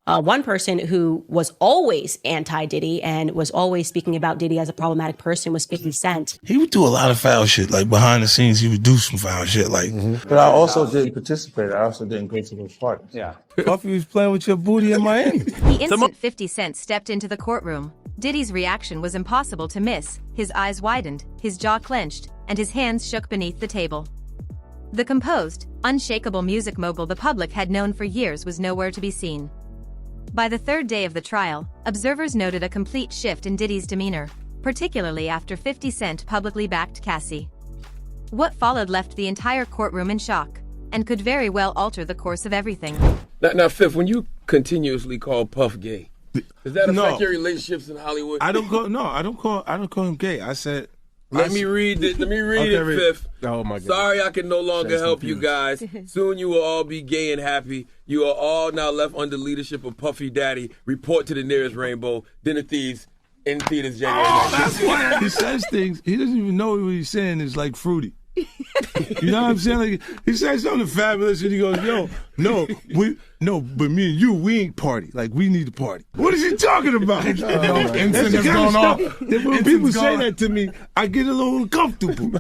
One person who was always anti-Diddy and was always speaking about Diddy as a problematic person was 50 Cent. He would do a lot of foul shit. Like behind the scenes, he would do some foul shit. Like, But I also didn't participate. I also didn't go to those parties. Yeah. Puffy was playing with your booty in Miami. The instant 50 Cent stepped into the courtroom, Diddy's reaction was impossible to miss. His eyes widened, his jaw clenched, and his hands shook beneath the table. The composed, unshakable music mogul the public had known for years was nowhere to be seen. By the third day of the trial, observers noted a complete shift in Diddy's demeanor, particularly after 50 Cent publicly backed Cassie. What followed left the entire courtroom in shock, and could very well alter the course of everything. Now, Fifth, when you continuously call Puff gay, does that affect your relationships in Hollywood? I don't call him gay. I said, Let me read it, Fifth. Oh my God. Sorry I can no longer help you guys. Soon you will all be gay and happy. You are all now left under leadership of Puffy Daddy. Report to the nearest rainbow. Dinner Thieves in theaters January 19th. That's why he says things. He doesn't even know what he's saying is like fruity. You know what I'm saying? Like, he says something fabulous and he goes, but me and you, we ain't party. Like, we need to party. What is he talking about? That's the kind of stuff that when people say that to me, I get a little uncomfortable.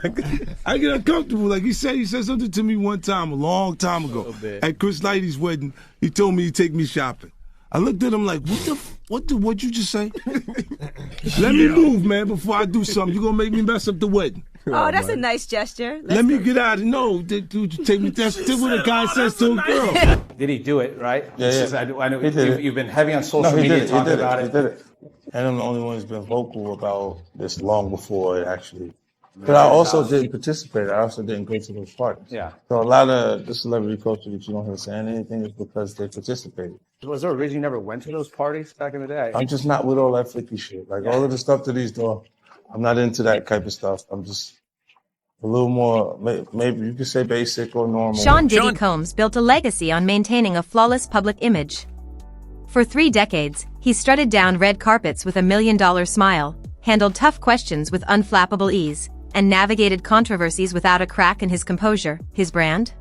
I get uncomfortable. Like he said something to me one time, a long time ago, at Chris Lighty's wedding. He told me he'd take me shopping. I looked at him like, what'd you just say? Let me move, man, before I do something. You're gonna make me mess up the wedding. Oh, that's a nice gesture. Let me get out of no, dude, take me. That's what a guy says to a girl. Did he do it, right? Yeah. I know you've been heavy on social media talking about it. He did it. And I'm the only one who's been vocal about this long before it actually. But I also didn't participate. I also didn't go to those parties. Yeah. So a lot of the celebrity culture that you don't hear saying anything is because they participated. Was there a reason you never went to those parties back in the day? I'm just not with all that flicky shit. Like all of the stuff that he's doing, I'm not into that type of stuff. I'm just a little more, maybe you could say basic or normal. Sean Diddy Combs built a legacy on maintaining a flawless public image. For 3 decades, he strutted down red carpets with a $1 million smile, handled tough questions with unflappable ease, and navigated controversies without a crack in his composure, his brand.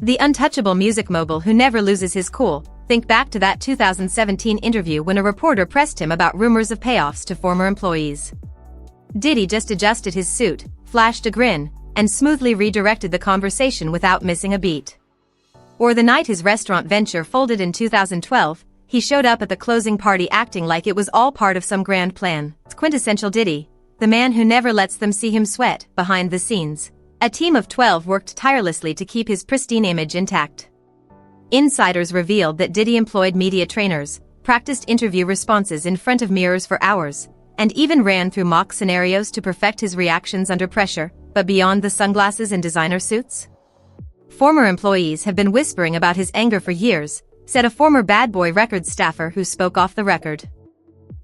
The untouchable music mogul who never loses his cool. Think back to that 2017 interview when a reporter pressed him about rumors of payoffs to former employees. Diddy just adjusted his suit, flashed a grin, and smoothly redirected the conversation without missing a beat. Or the night his restaurant venture folded in 2012, he showed up at the closing party acting like it was all part of some grand plan. It's quintessential Diddy, the man who never lets them see him sweat behind the scenes. A team of 12 worked tirelessly to keep his pristine image intact. Insiders revealed that Diddy employed media trainers, practiced interview responses in front of mirrors for hours, and even ran through mock scenarios to perfect his reactions under pressure. But beyond the sunglasses and designer suits? Former employees have been whispering about his anger for years, said a former Bad Boy Records staffer who spoke off the record.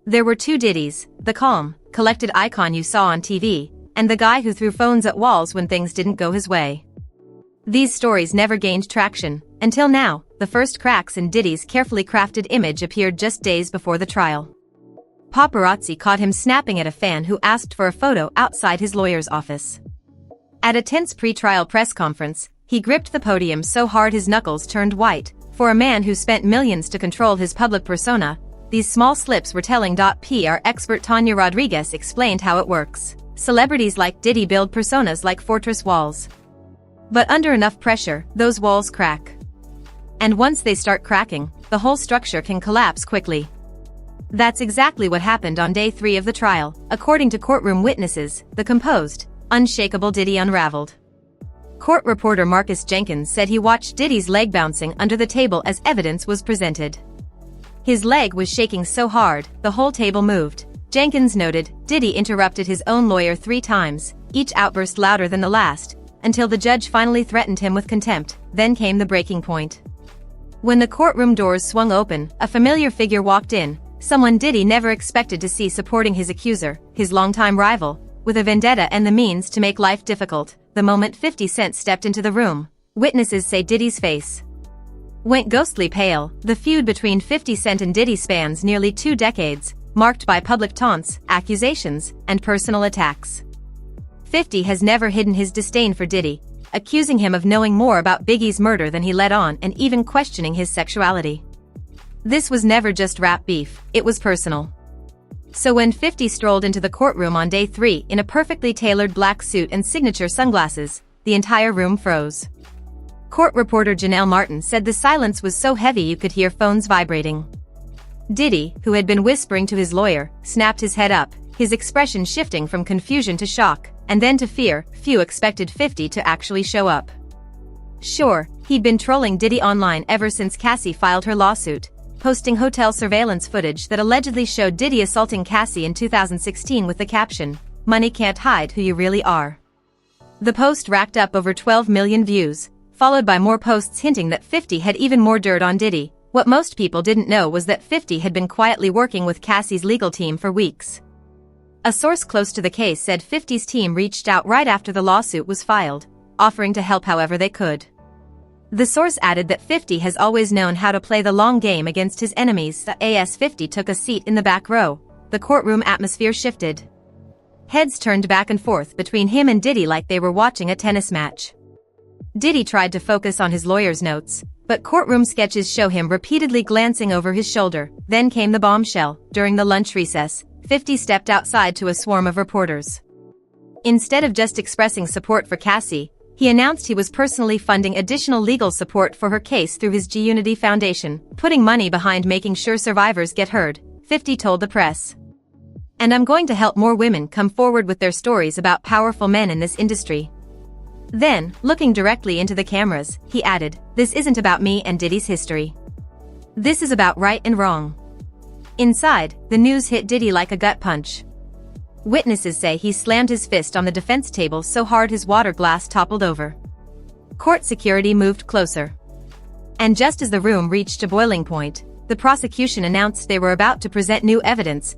There were 2 Diddys, the calm, collected icon you saw on TV, and the guy who threw phones at walls when things didn't go his way. These stories never gained traction, until now. The first cracks in Diddy's carefully crafted image appeared just days before the trial. Paparazzi caught him snapping at a fan who asked for a photo outside his lawyer's office. At a tense pre-trial press conference, he gripped the podium so hard his knuckles turned white. For a man who spent millions to control his public persona, these small slips were telling. PR expert Tanya Rodriguez explained how it works. Celebrities like Diddy build personas like fortress walls. But under enough pressure, those walls crack. And once they start cracking, the whole structure can collapse quickly. That's exactly what happened on day 3 of the trial. According to courtroom witnesses, the composed, unshakable Diddy unraveled. Court reporter Marcus Jenkins said he watched Diddy's leg bouncing under the table as evidence was presented. His leg was shaking so hard, the whole table moved. Jenkins noted, Diddy interrupted his own lawyer 3 times, each outburst louder than the last, until the judge finally threatened him with contempt. Then came the breaking point. When the courtroom doors swung open, a familiar figure walked in, someone Diddy never expected to see supporting his accuser, his longtime rival, with a vendetta and the means to make life difficult. The moment 50 Cent stepped into the room, witnesses say Diddy's face went ghostly pale. The feud between 50 Cent and Diddy spans nearly 2 decades, marked by public taunts, accusations, and personal attacks. 50 has never hidden his disdain for Diddy, accusing him of knowing more about Biggie's murder than he let on and even questioning his sexuality. This was never just rap beef, it was personal. So when 50 strolled into the courtroom on day 3 in a perfectly tailored black suit and signature sunglasses, the entire room froze. Court reporter Janelle Martin said the silence was so heavy you could hear phones vibrating. Diddy, who had been whispering to his lawyer, snapped his head up, his expression shifting from confusion to shock, and then to fear. Few expected 50 to actually show up. Sure, he'd been trolling Diddy online ever since Cassie filed her lawsuit, posting hotel surveillance footage that allegedly showed Diddy assaulting Cassie in 2016 with the caption, "Money can't hide who you really are." The post racked up over 12 million views, followed by more posts hinting that 50 had even more dirt on Diddy. What most people didn't know was that 50 had been quietly working with Cassie's legal team for weeks. A source close to the case said 50's team reached out right after the lawsuit was filed, offering to help however they could. The source added that 50 has always known how to play the long game against his enemies. As 50 took a seat in the back row, the courtroom atmosphere shifted. Heads turned back and forth between him and Diddy like they were watching a tennis match. Diddy tried to focus on his lawyer's notes, but courtroom sketches show him repeatedly glancing over his shoulder. Then came the bombshell. During the lunch recess, 50 stepped outside to a swarm of reporters. Instead of just expressing support for Cassie, he announced he was personally funding additional legal support for her case through his G-Unity Foundation, putting money behind making sure survivors get heard, 50 told the press. "And I'm going to help more women come forward with their stories about powerful men in this industry." Then, looking directly into the cameras, he added, "This isn't about me and Diddy's history. This is about right and wrong." Inside, the news hit Diddy like a gut punch. Witnesses say he slammed his fist on the defense table so hard his water glass toppled over. Court security moved closer. And just as the room reached a boiling point, the prosecution announced they were about to present new evidence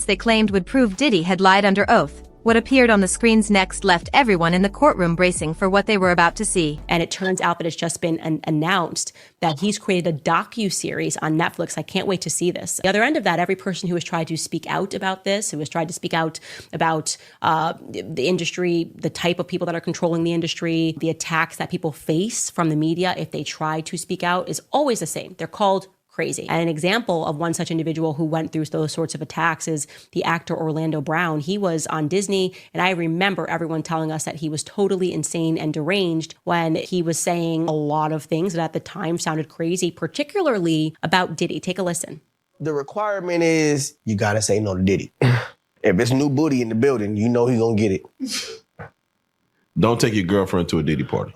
they claimed would prove Diddy had lied under oath. What appeared on the screens next left everyone in the courtroom bracing for what they were about to see. And it turns out that it's just been announced that he's created a docu-series on Netflix. I can't wait to see this. The other end of that, every person who has tried to speak out about this, who has tried to speak out about the industry, the type of people that are controlling the industry, the attacks that people face from the media if they try to speak out, is always the same. They're called crazy. And an example of one such individual who went through those sorts of attacks is the actor Orlando Brown. He was on Disney, and I remember everyone telling us that he was totally insane and deranged when he was saying a lot of things that at the time sounded crazy, particularly about Diddy. Take a listen. The requirement is you gotta say no to Diddy. If it's new booty in the building, you know he's gonna get it. Don't take your girlfriend to a Diddy party.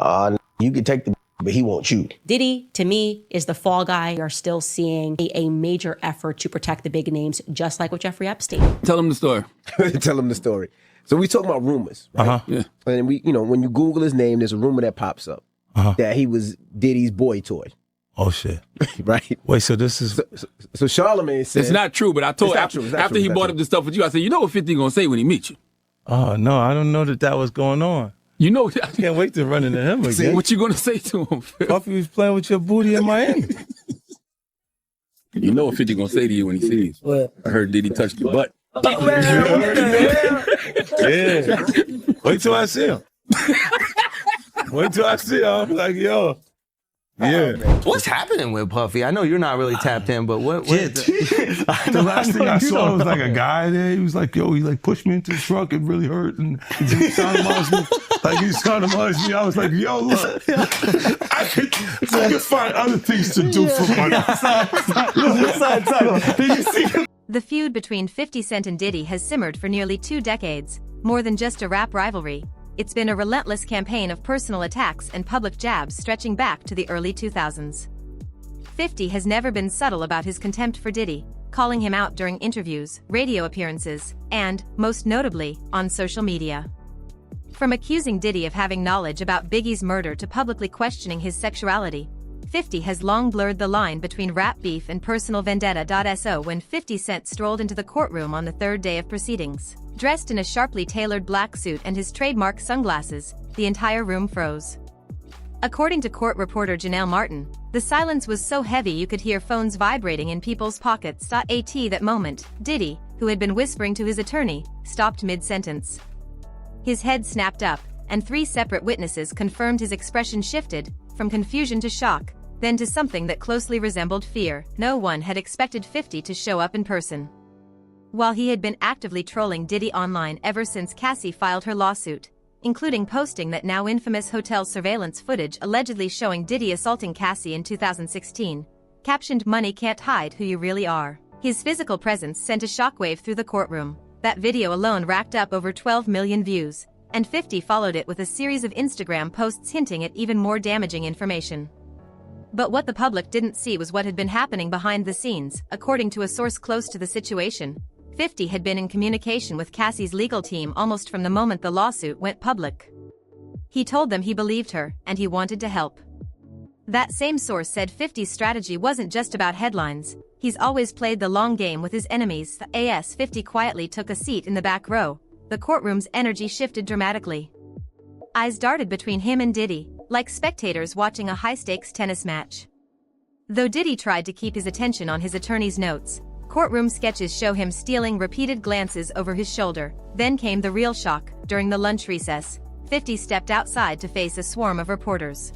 You can take the but he won't you. Diddy, to me, is the fall guy. We are still seeing a major effort to protect the big names, just like with Jeffrey Epstein. Tell him the story. Tell him the story. So we talking about rumors, right? Yeah. And we, when you Google his name, there's a rumor that pops up that he was Diddy's boy toy. Oh shit! Right? Wait, so this is so Charlamagne said it's not true. But I told after he brought up this stuff with you, I said, you know what 50 gonna say when he meets you? Oh no, I don't know that was going on. You know, I can't wait to run into him again. See, what you gonna say to him? Puffy was playing with your booty in Miami. You know what 50 gonna say to you when he sees? What? I heard Diddy touch your butt. Yeah. Wait till I see him. Wait till I see him. I'm like, yo. Yeah. What's happening with Puffy? I know you're not really tapped in, but what the last thing I saw was like a guy there. He was like, yo, he like pushed me into the truck. It really hurt. And he sodomized me. Like he sodomized me. I was like, yo, look. I could find other things to do for money. The feud between 50 Cent and Diddy has simmered for nearly 2 decades. More than just a rap rivalry, it's been a relentless campaign of personal attacks and public jabs stretching back to the early 2000s. 50 has never been subtle about his contempt for Diddy, calling him out during interviews, radio appearances, and, most notably, on social media. From accusing Diddy of having knowledge about Biggie's murder to publicly questioning his sexuality, 50 has long blurred the line between rap beef and personal vendetta. So when 50 Cent strolled into the courtroom on the 3rd day of proceedings, dressed in a sharply tailored black suit and his trademark sunglasses, the entire room froze. According to court reporter Janelle Martin, the silence was so heavy you could hear phones vibrating in people's pockets. At that moment, Diddy, who had been whispering to his attorney, stopped mid-sentence. His head snapped up, and 3 separate witnesses confirmed his expression shifted from confusion to shock, then to something that closely resembled fear. No one had expected 50 to show up in person. While he had been actively trolling Diddy online ever since Cassie filed her lawsuit, including posting that now infamous hotel surveillance footage allegedly showing Diddy assaulting Cassie in 2016, captioned "Money can't hide who you really are." His physical presence sent a shockwave through the courtroom. That video alone racked up over 12 million views, and 50 followed it with a series of Instagram posts hinting at even more damaging information. But what the public didn't see was what had been happening behind the scenes. According to a source close to the situation, 50 had been in communication with Cassie's legal team almost from the moment the lawsuit went public. He told them he believed her, and he wanted to help. That same source said 50's strategy wasn't just about headlines. He's always played the long game with his enemies. As 50 quietly took a seat in the back row, the courtroom's energy shifted dramatically. Eyes darted between him and Diddy, like spectators watching a high-stakes tennis match. Though Diddy tried to keep his attention on his attorney's notes, courtroom sketches show him stealing repeated glances over his shoulder. Then came the real shock. During the lunch recess, 50 stepped outside to face a swarm of reporters.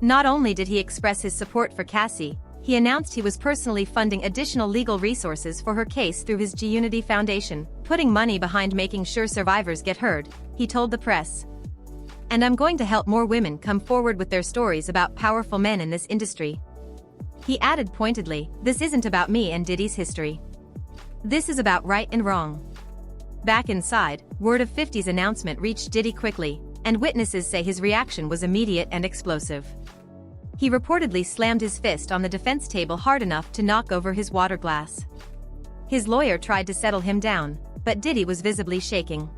Not only did he express his support for Cassie, he announced he was personally funding additional legal resources for her case through his G-Unity Foundation, putting money behind making sure survivors get heard, he told the press. "And I'm going to help more women come forward with their stories about powerful men in this industry." He added pointedly, "This isn't about me and Diddy's history. This is about right and wrong." Back inside, word of 50's announcement reached Diddy quickly, and witnesses say his reaction was immediate and explosive. He reportedly slammed his fist on the defense table hard enough to knock over his water glass. His lawyer tried to settle him down, but Diddy was visibly shaking.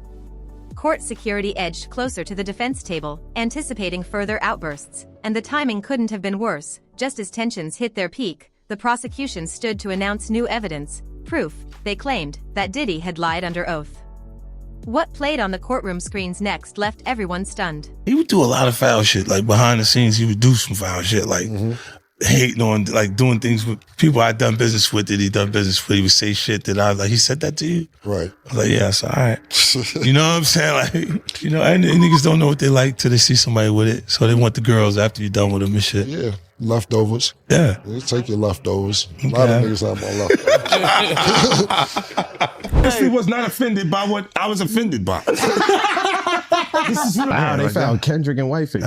Court security edged closer to the defense table, anticipating further outbursts, and the timing couldn't have been worse. Just as tensions hit their peak, the prosecution stood to announce new evidence, proof, they claimed, that Diddy had lied under oath. What played on the courtroom screens next left everyone stunned. He would do a lot of foul shit. Like behind the scenes, he would do some foul shit. Like hating on, like doing things with people I'd done business with that he done business with. He would say shit that I was like, he said that to you? Right. I was like, yeah, it's all right. You know what I'm saying? Like, you know, and niggas don't know what they like till they see somebody with it. So they want the girls after you're done with them and shit. Yeah. Leftovers. Yeah. You take your leftovers. A lot of niggas have my leftovers. Honestly, was not offended by what I was offended by. Wow, they found Kendrick and Whiteface.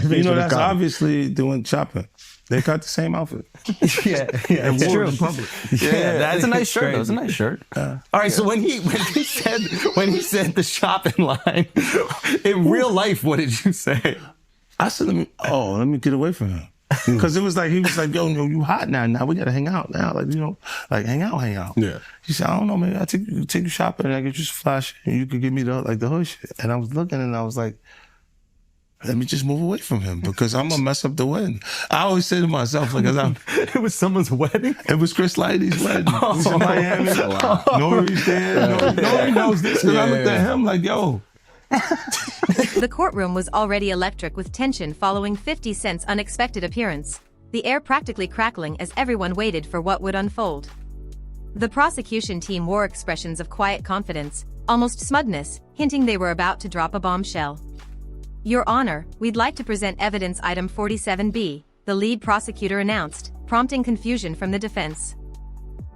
You know, that's obviously doing shopping. They got the same outfit. Yeah, it's true. In public. Yeah, that's a nice shirt. Though. It's a nice shirt. All right, so when he said the shopping line in real life, what did you say? I said, let me get away from him. Because it was like, he was like, yo, you hot now. Now we got to hang out now. Like, you know, like hang out. Yeah. He said, I don't know, maybe I'll take you shopping and I get you some flash and you could give me the hood shit. And I was looking and I was like, let me just move away from him because I'm going to mess up the wedding. I always say to myself, like, it was someone's wedding? It was Chris Lighty's wedding. He's in Miami. Wow. Nori's there. Nori knows this because I looked at him like, yo. The courtroom was already electric with tension following 50 Cent's unexpected appearance, the air practically crackling as everyone waited for what would unfold. The prosecution team wore expressions of quiet confidence, almost smugness, hinting they were about to drop a bombshell. "Your Honor, we'd like to present evidence item 47B, the lead prosecutor announced, prompting confusion from the defense.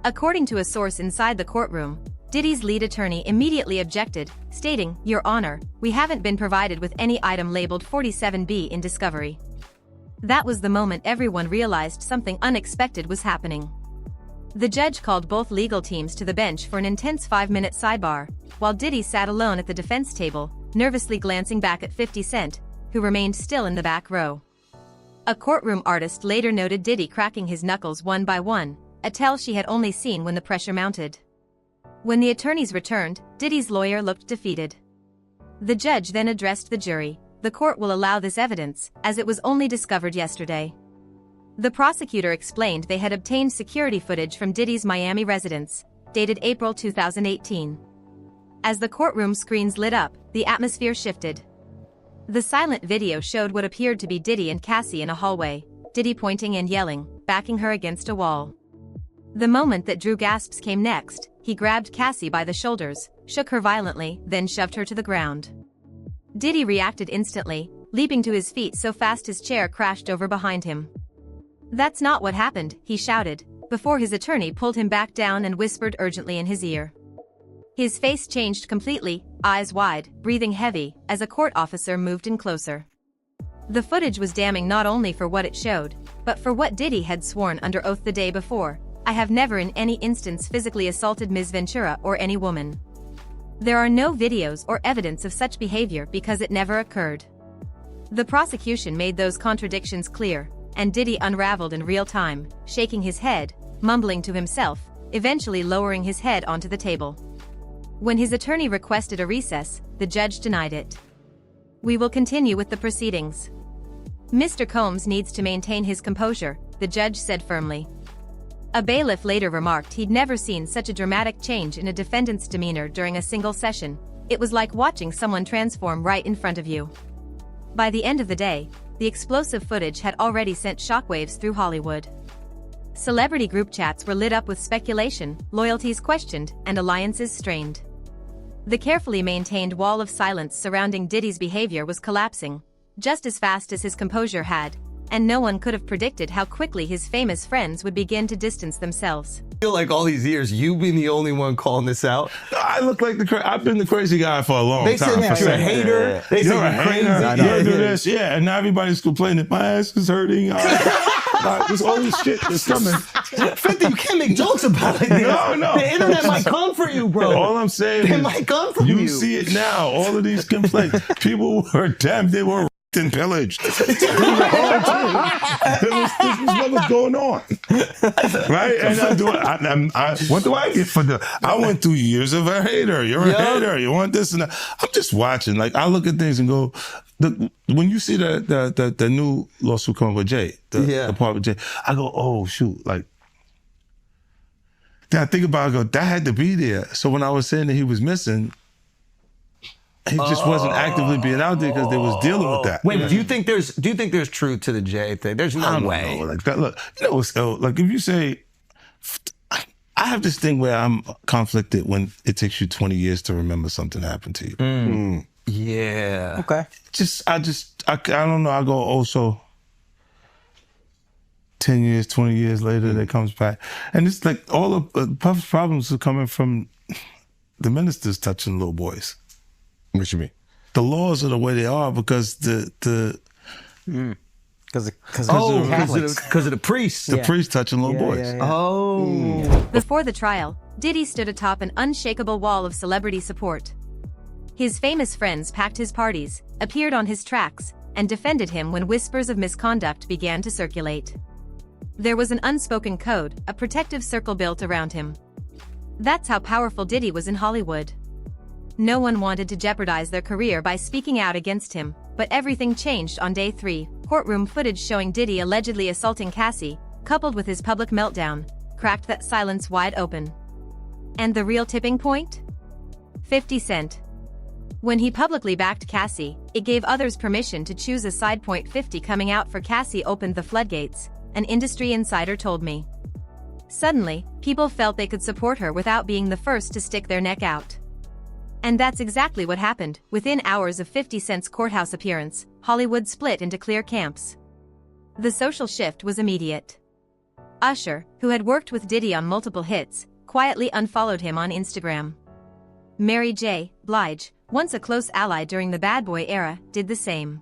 According to a source inside the courtroom, Diddy's lead attorney immediately objected, stating, "Your Honor, we haven't been provided with any item labeled 47B in discovery." That was the moment everyone realized something unexpected was happening. The judge called both legal teams to the bench for an intense 5-minute sidebar, while Diddy sat alone at the defense table, nervously glancing back at 50 Cent, who remained still in the back row. A courtroom artist later noted Diddy cracking his knuckles one by one, a tell she had only seen when the pressure mounted. When the attorneys returned, Diddy's lawyer looked defeated. The judge then addressed the jury. The court will allow this evidence, as it was only discovered yesterday. The prosecutor explained they had obtained security footage from Diddy's Miami residence, dated April 2018. As the courtroom screens lit up, the atmosphere shifted. The silent video showed what appeared to be Diddy and Cassie in a hallway, Diddy pointing and yelling, backing her against a wall. The moment that drew gasps came next. He grabbed Cassie by the shoulders, shook her violently, then shoved her to the ground. Diddy reacted instantly, leaping to his feet so fast his chair crashed over behind him. "That's not what happened," he shouted, before his attorney pulled him back down and whispered urgently in his ear. His face changed completely, eyes wide, breathing heavy, as a court officer moved in closer. The footage was damning not only for what it showed, but for what Diddy had sworn under oath the day before. "I have never in any instance physically assaulted Ms. Ventura or any woman. There are no videos or evidence of such behavior because it never occurred." The prosecution made those contradictions clear, and Diddy unraveled in real time, shaking his head, mumbling to himself, eventually lowering his head onto the table. When his attorney requested a recess, the judge denied it. "We will continue with the proceedings. Mr. Combs needs to maintain his composure," the judge said firmly. A bailiff later remarked he'd never seen such a dramatic change in a defendant's demeanor during a single session. "It was like watching someone transform right in front of you." By the end of the day, the explosive footage had already sent shockwaves through Hollywood. Celebrity group chats were lit up with speculation, loyalties questioned, and alliances strained. The carefully maintained wall of silence surrounding Diddy's behavior was collapsing, just as fast as his composure had, and no one could have predicted how quickly his famous friends would begin to distance themselves. I feel like all these years, you've been the only one calling this out. I look like I've been the crazy guy for a long time. They said you're a hater. They said you're crazy. You're do this, yeah. And now everybody's complaining. My ass is hurting. There's all this shit that's coming. 50, you can't make jokes about it. No. The internet might come for you, bro. All I'm saying is, it might come from you. You see it now. All of these complaints. People were damned. They were and pillaged. This was what was going on, right? And what do I get for I went through years of a hater. You're a hater. You want this and that. I'm just watching. Like I look at things and go, when you see the new lawsuit coming with Jay, the part with Jay, I go, oh shoot, like. Then I think about it, I go, that had to be there. So when I was saying that he was missing, he just wasn't actively being out there because they was dealing with that. Wait, do you think there's truth to the Jay thing? There's no way. Know, like that. Look, so like if you say, I have this thing where I'm conflicted when it takes you 20 years to remember something happened to you. Yeah. Okay. I don't know. I go, oh, so 10 years, 20 years later, it comes back. And it's like all of Puff's problems are coming from the ministers touching little boys. What you mean? The laws are the way they are because because of the priests. The priests touching little boys. Before the trial, Diddy stood atop an unshakable wall of celebrity support. His famous friends packed his parties, appeared on his tracks, and defended him when whispers of misconduct began to circulate. There was an unspoken code, a protective circle built around him. That's how powerful Diddy was in Hollywood. No one wanted to jeopardize their career by speaking out against him, but everything changed on day 3. Courtroom footage showing Diddy allegedly assaulting Cassie, coupled with his public meltdown, cracked that silence wide open. And the real tipping point? 50 Cent. When he publicly backed Cassie, it gave others permission to choose a side. 50 coming out for Cassie opened the floodgates, an industry insider told me. Suddenly, people felt they could support her without being the first to stick their neck out. And that's exactly what happened. Within hours of 50 Cent's courthouse appearance, Hollywood split into clear camps. The social shift was immediate. Usher, who had worked with Diddy on multiple hits, quietly unfollowed him on Instagram. Mary J. Blige, once a close ally during the bad boy era, did the same.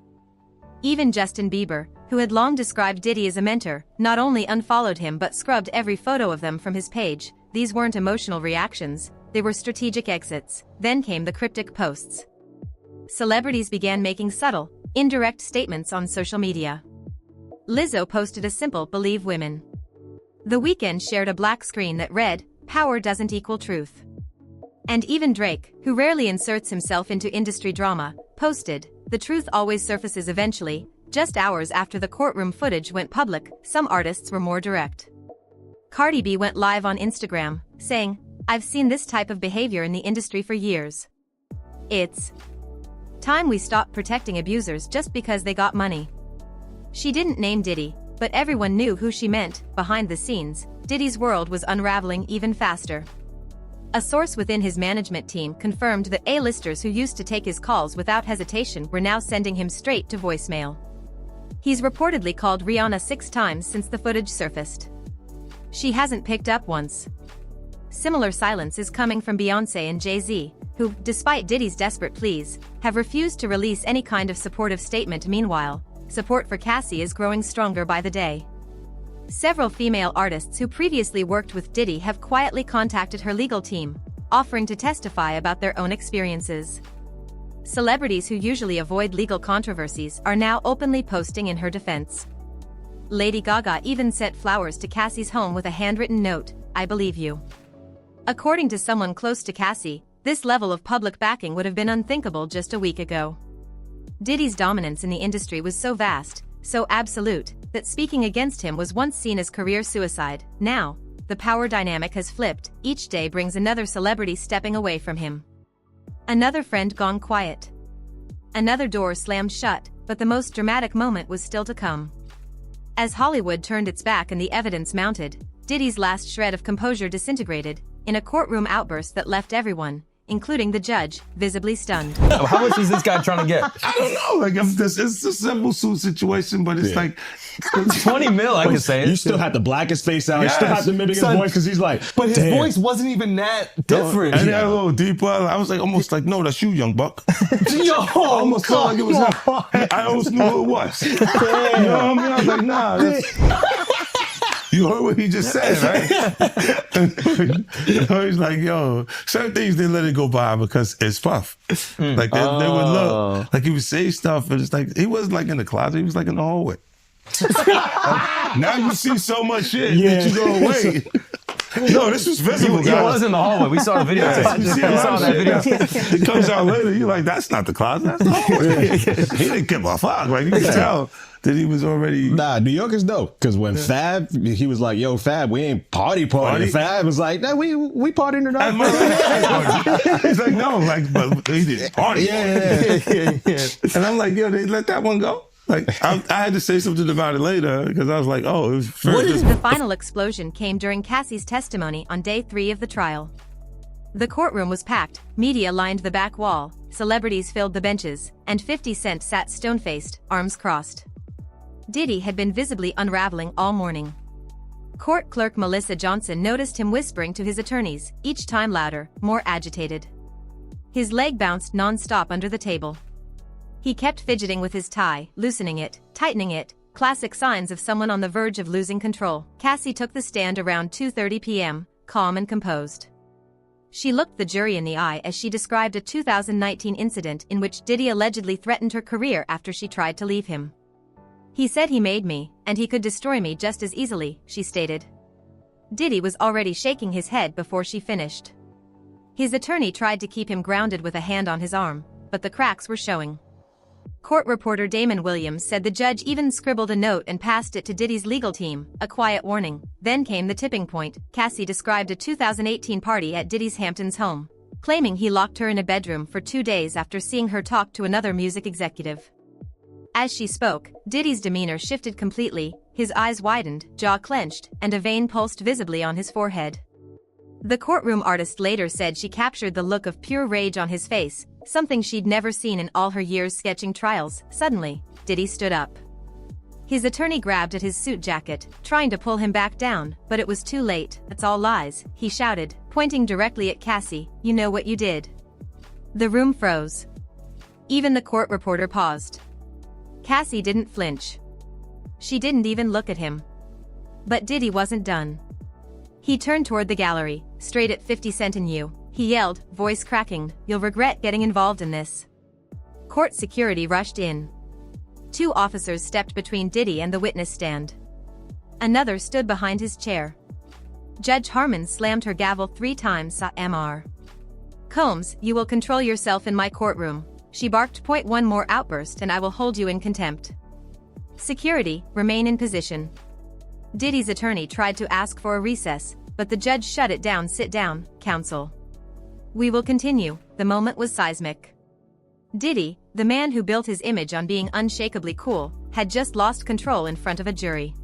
Even Justin Bieber, who had long described Diddy as a mentor, not only unfollowed him but scrubbed every photo of them from his page. These weren't emotional reactions. They were strategic exits. Then came the cryptic posts. Celebrities began making subtle, indirect statements on social media. Lizzo posted a simple "Believe women." The Weeknd shared a black screen that read, "Power doesn't equal truth." And even Drake, who rarely inserts himself into industry drama, posted, "The truth always surfaces eventually." Just hours after the courtroom footage went public, some artists were more direct. Cardi B went live on Instagram, saying, "I've seen this type of behavior in the industry for years. It's time we stop protecting abusers just because they got money." She didn't name Diddy, but everyone knew who she meant. Behind the scenes, Diddy's world was unraveling even faster. A source within his management team confirmed that A-listers who used to take his calls without hesitation were now sending him straight to voicemail. He's reportedly called Rihanna 6 times since the footage surfaced. She hasn't picked up once. Similar silence is coming from Beyoncé and Jay-Z, who, despite Diddy's desperate pleas, have refused to release any kind of supportive statement. Meanwhile, support for Cassie is growing stronger by the day. Several female artists who previously worked with Diddy have quietly contacted her legal team, offering to testify about their own experiences. Celebrities who usually avoid legal controversies are now openly posting in her defense. Lady Gaga even sent flowers to Cassie's home with a handwritten note, "I believe you." According to someone close to Cassie, this level of public backing would have been unthinkable just a week ago. Diddy's dominance in the industry was so vast, so absolute, that speaking against him was once seen as career suicide. Now, the power dynamic has flipped. Each day brings another celebrity stepping away from him. Another friend gone quiet. Another door slammed shut, but the most dramatic moment was still to come. As Hollywood turned its back and the evidence mounted, Diddy's last shred of composure disintegrated in a courtroom outburst that left everyone, including the judge, visibly stunned. How much is this guy trying to get? I don't know. Like, it's a simple suit situation, but it's like 20 mil. I can say it. You still have to black his face out. You still have to mimic his voice because he's like, but his damn. voice wasn't even that different. And a little deeper. I was like, almost like, no, that's you, young buck. Yo, I almost felt like it was him. I almost knew who it was. You know what I mean? I was like, nah. You heard what he just said, right? He's like, yo, certain things they let it go by because it's Puff. Like they would look, like he would say stuff, and it's like he wasn't like in the closet, he was like in the hallway. Now you see so much shit that you go, wait. No, this was visible, He was in the hallway. We saw the video. You saw that video. It comes out later. You're like, that's not the closet. That's the hallway. He didn't give a fuck. Like, you can tell that he was already... Nah, New Yorkers know. Because when Fab, he was like, yo, Fab, we ain't party. Fab was like, nah, we partying tonight. He's like, no, like, but he didn't party. Yeah. And I'm like, yo, they let that one go? Like, I had to say something about it later because I was like, oh, it was first. The final explosion came during Cassie's testimony on day 3 of the trial. The courtroom was packed, media lined the back wall, celebrities filled the benches, and 50 Cent sat stone-faced, arms crossed. Diddy had been visibly unraveling all morning. Court clerk Melissa Johnson noticed him whispering to his attorneys, each time louder, more agitated. His leg bounced non-stop under the table. He kept fidgeting with his tie, loosening it, tightening it, classic signs of someone on the verge of losing control. Cassie took the stand around 2:30 p.m., calm and composed. She looked the jury in the eye as she described a 2019 incident in which Diddy allegedly threatened her career after she tried to leave him. He said he made me, and he could destroy me just as easily, she stated. Diddy was already shaking his head before she finished. His attorney tried to keep him grounded with a hand on his arm, but the cracks were showing. Court reporter Damon Williams said the judge even scribbled a note and passed it to Diddy's legal team, a quiet warning. Then came the tipping point. Cassie described a 2018 party at Diddy's Hamptons home, claiming he locked her in a bedroom for 2 days after seeing her talk to another music executive. As she spoke, Diddy's demeanor shifted completely, his eyes widened, jaw clenched, and a vein pulsed visibly on his forehead. The courtroom artist later said she captured the look of pure rage on his face, something she'd never seen in all her years sketching trials. Suddenly, Diddy stood up. His attorney grabbed at his suit jacket, trying to pull him back down, but it was too late. "It's all lies," he shouted, pointing directly at Cassie. "You know what you did." The room froze. Even the court reporter paused. Cassie didn't flinch. She didn't even look at him. But Diddy wasn't done. He turned toward the gallery, straight at 50 Cent and you. He yelled, voice cracking, "You'll regret getting involved in this." Court security rushed in. 2 officers stepped between Diddy and the witness stand. Another stood behind his chair. Judge Harmon slammed her gavel 3 times. Mr. Combs, you will control yourself in my courtroom. She barked. "One more outburst and I will hold you in contempt." Security, remain in position. Diddy's attorney tried to ask for a recess, but the judge shut it down. "Sit down, counsel. We will continue." The moment was seismic. Diddy, the man who built his image on being unshakably cool, had just lost control in front of a jury.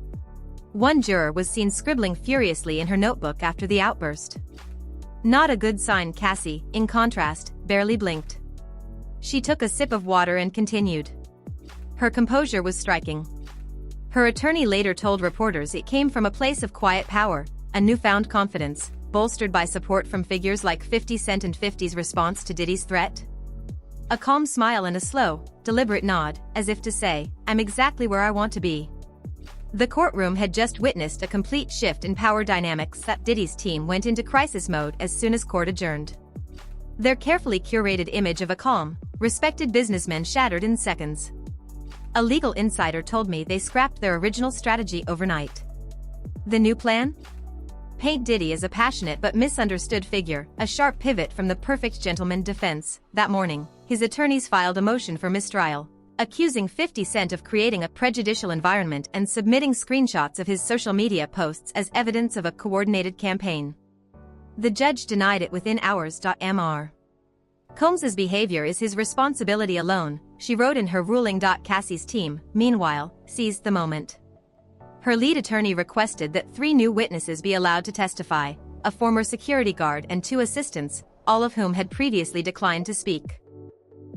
One juror was seen scribbling furiously in her notebook after the outburst. Not a good sign. Cassie, in contrast, barely blinked. She took a sip of water and continued. Her composure was striking. Her attorney later told reporters it came from a place of quiet power, a newfound confidence, bolstered by support from figures like 50 Cent and 50's response to Diddy's threat. A calm smile and a slow, deliberate nod, as if to say, I'm exactly where I want to be. The courtroom had just witnessed a complete shift in power dynamics that Diddy's team went into crisis mode as soon as court adjourned. Their carefully curated image of a calm, respected businessman shattered in seconds. A legal insider told me they scrapped their original strategy overnight. The new plan? Paint Diddy as a passionate but misunderstood figure, a sharp pivot from the perfect gentleman defense. That morning, his attorneys filed a motion for mistrial, accusing 50 Cent of creating a prejudicial environment and submitting screenshots of his social media posts as evidence of a coordinated campaign. The judge denied it within hours. Mr. Combs's behavior is his responsibility alone, she wrote in her ruling. Cassie's team, meanwhile, seized the moment. Her lead attorney requested that 3 new witnesses be allowed to testify, a former security guard and 2 assistants, all of whom had previously declined to speak.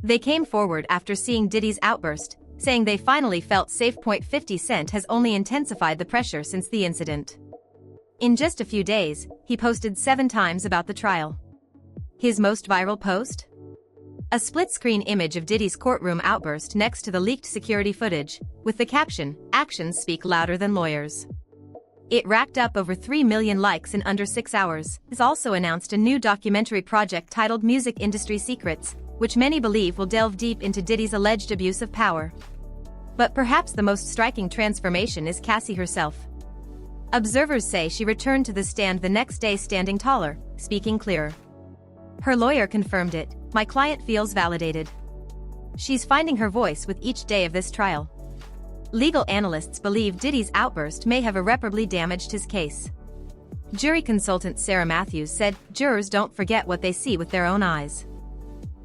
They came forward after seeing Diddy's outburst, saying they finally felt safe. 50 Cent has only intensified the pressure since the incident. In just a few days, he posted 7 times about the trial. His most viral post? A split-screen image of Diddy's courtroom outburst next to the leaked security footage, with the caption, "Actions speak louder than lawyers." It racked up over 3 million likes in under 6 hours. He's also announced a new documentary project titled Music Industry Secrets, which many believe will delve deep into Diddy's alleged abuse of power. But perhaps the most striking transformation is Cassie herself. Observers say she returned to the stand the next day standing taller, speaking clearer. Her lawyer confirmed it, "My client feels validated." She's finding her voice with each day of this trial. Legal analysts believe Diddy's outburst may have irreparably damaged his case. Jury consultant Sarah Matthews said, "Jurors don't forget what they see with their own eyes.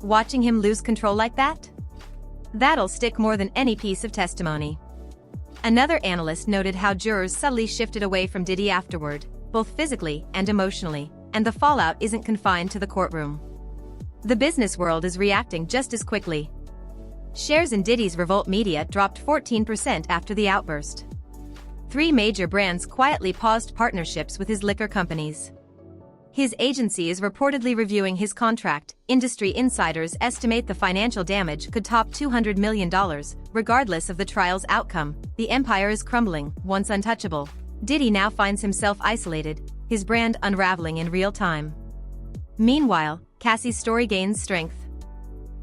Watching him lose control like that? That'll stick more than any piece of testimony." Another analyst noted how jurors subtly shifted away from Diddy afterward, both physically and emotionally, and the fallout isn't confined to the courtroom. The business world is reacting just as quickly. Shares in Diddy's Revolt Media dropped 14% after the outburst. 3 major brands quietly paused partnerships with his liquor companies. His agency is reportedly reviewing his contract. Industry insiders estimate the financial damage could top $200 million, regardless of the trial's outcome. The empire is crumbling, once untouchable. Diddy now finds himself isolated, his brand unraveling in real time. Meanwhile, Cassie's story gains strength.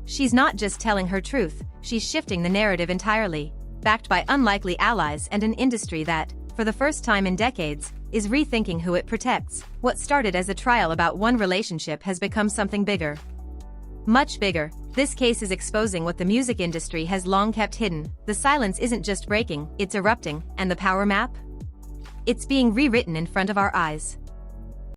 She's not just telling her truth, she's shifting the narrative entirely, backed by unlikely allies and an industry that, for the first time in decades, is rethinking who it protects. What started as a trial about one relationship has become something bigger. Much bigger. This case is exposing what the music industry has long kept hidden. The silence isn't just breaking, it's erupting, and the power map? It's being rewritten in front of our eyes.